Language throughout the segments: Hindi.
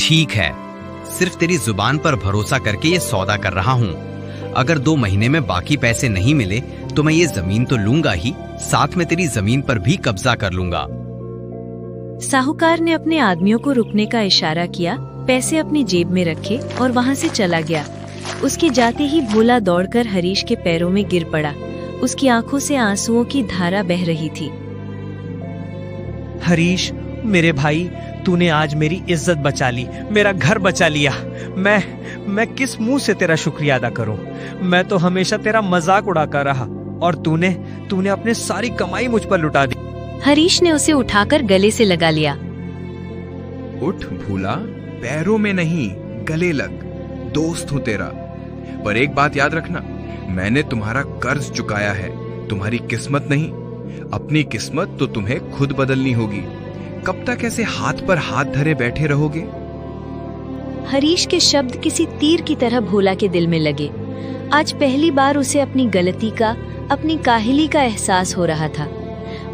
ठीक है, सिर्फ तेरी जुबान पर भरोसा करके ये सौदा कर रहा हूँ। अगर 2 महीने में बाकी पैसे नहीं मिले तो मैं ये जमीन तो लूंगा ही, साथ में तेरी जमीन पर भी कब्जा कर लूंगा। साहूकार ने अपने आदमियों को रुकने का इशारा किया, पैसे अपनी जेब में रखे और वहाँ से चला गया। उसके जाते ही भोला दौड़कर हरीश के पैरों में गिर पड़ा। उसकी आंखों से आंसुओं की धारा बह रही थी। हरीश, मेरे भाई, तूने आज मेरी इज्जत बचा ली, मेरा घर बचा लिया। मैं किस मुंह से तेरा शुक्रिया अदा करूं? मैं तो हमेशा तेरा मजाक उड़ाता रहा और तूने अपनी सारी कमाई मुझ पर लुटा दी। हरीश ने उसे उठाकर गले से लगा लिया। उठ भोला, पैरों में नहीं गले लग, दोस्त हूं तेरा। पर एक बात याद रखना, मैंने तुम्हारा कर्ज चुकाया है, तुम्हारी किस्मत नहीं। अपनी किस्मत तो तुम्हें खुद बदलनी होगी। कब तक ऐसे हाथ पर हाथ धरे बैठे रहोगे? हरीश के शब्द किसी तीर की तरह भोला के दिल में लगे। आज पहली बार उसे अपनी गलती का, अपनी काहिली का एहसास हो रहा था।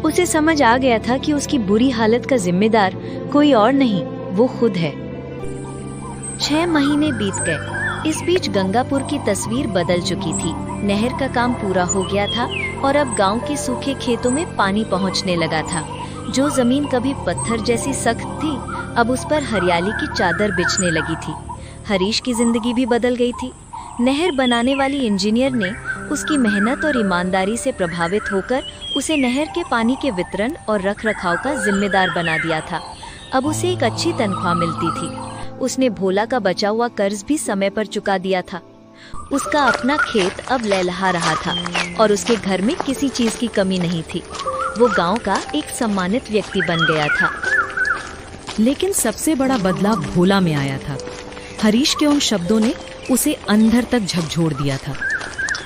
उसे समझ आ गया था कि उसकी बुरी हालत का जिम्मेदार कोई और नहीं, वो खुद है। 6 महीने बीत गए। इस बीच गंगापुर की तस्वीर बदल चुकी थी। नहर का काम पूरा हो गया था और अब गांव के सूखे खेतों में पानी पहुंचने लगा था। जो जमीन कभी पत्थर जैसी सख्त थी, अब उस पर हरियाली की चादर बिछने लगी थी। हरीश की जिंदगी भी बदल गई थी। नहर बनाने वाली इंजीनियर ने उसकी मेहनत और ईमानदारी से प्रभावित होकर उसे नहर के पानी के वितरण और रखरखाव का जिम्मेदार बना दिया था। अब उसे एक अच्छी तनख्वाह मिलती थी। उसने भोला का बचा हुआ कर्ज भी समय पर चुका दिया था। उसका अपना खेत अब लहलहा रहा था और उसके घर में किसी चीज की कमी नहीं थी। वो गांव का एक सम्मानित व्यक्ति बन गया था। लेकिन सबसे बड़ा बदलाव भोला में आया था। हरीश के उन शब्दों ने उसे अंदर तक झकझोर दिया था।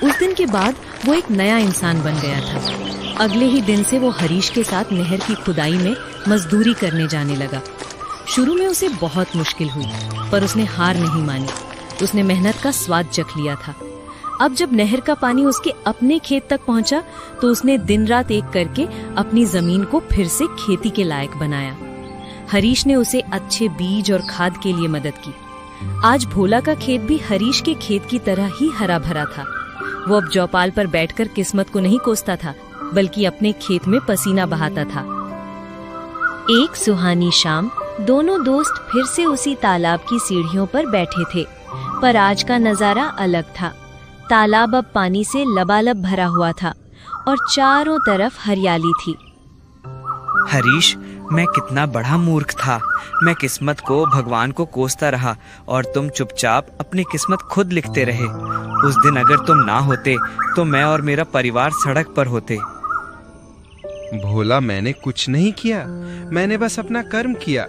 उस दिन के बाद वो एक नया इंसान बन गया था। अगले ही दिन से वो हरीश के साथ नहर की खुदाई में मजदूरी करने जाने लगा। शुरू में उसे बहुत मुश्किल हुई, पर उसने हार नहीं मानी। उसने मेहनत का स्वाद चख लिया था। अब जब नहर का पानी उसके अपने खेत तक पहुंचा, तो उसने दिन रात एक करके अपनी जमीन को फिर से खेती के लायक बनाया। हरीश ने उसे अच्छे बीज और खाद के लिए मदद की। आज भोला का खेत भी हरीश के खेत की तरह ही हरा भरा था। वो अब चौपाल पर बैठकर किस्मत को नहीं कोसता था, बल्कि अपने खेत में पसीना बहाता था। एक सुहानी शाम दोनों दोस्त फिर से उसी तालाब की सीढ़ियों पर बैठे थे, पर आज का नजारा अलग था। तालाब अब पानी से लबालब भरा हुआ था और चारों तरफ हरियाली थी। हरीश, मैं कितना बड़ा मूर्ख था। मैं किस्मत को, भगवान को कोसता रहा और तुम चुपचाप अपनी किस्मत खुद लिखते रहे। उस दिन अगर तुम ना होते तो मैं और मेरा परिवार सड़क पर होते। भोला, मैंने कुछ नहीं किया, मैंने बस अपना कर्म किया।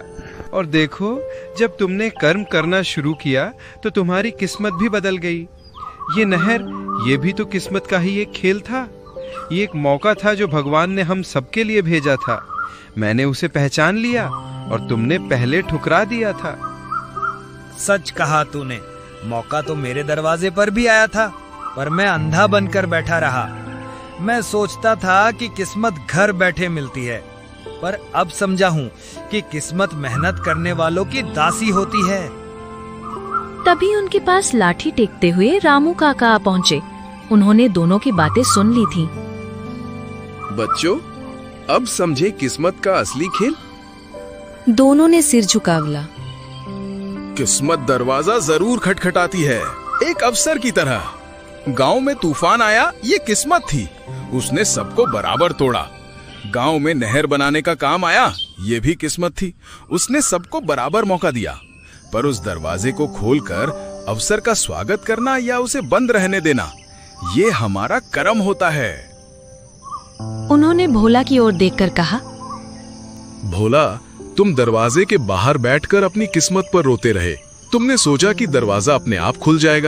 और देखो, जब तुमने कर्म करना शुरू किया तो तुम्हारी किस्मत भी बदल गई। ये नहर, ये भी तो किस्मत का ही एक खेल था। ये एक मौका था जो भगवान ने हम सबके लिए भेजा था। मैंने उसे पहचान लिया और तुमने पहले ठुकरा दिया था। सच कहा तूने। मौका तो मेरे दरवाजे पर भी आया था, पर मैं अंधा बनकर बैठा रहा। मैं सोचता था कि किस्मत घर बैठे मिलती है, पर अब समझा हूँ कि किस्मत मेहनत करने वालों की दासी होती है। तभी उनके पास लाठी टेकते हुए रामू काका पहुँचे। उन्होंने दोनों की बातें सुन ली थी। बच्चों, अब समझे किस्मत का असली खेल। दोनों ने सिर झुकावला। किस्मत दरवाजा जरूर खटखटाती है, एक अफसर की तरह। गांव में तूफान आया, ये किस्मत थी, उसने सबको बराबर तोड़ा। गांव में नहर बनाने का काम आया, ये भी किस्मत थी, उसने सबको बराबर मौका दिया। पर उस दरवाजे को खोलकर अफसर का स्वागत करना या उसे बंद रहने देना, ये हमारा कर्म होता है। उन्होंने भोला की ओर देखकर कहा, भोला, तुम दरवाजे के बाहर बैठकर अपनी किस्मत पर रोते रहे। तुमने सोचा कि दरवाजा अपने आप खुल जाएगा,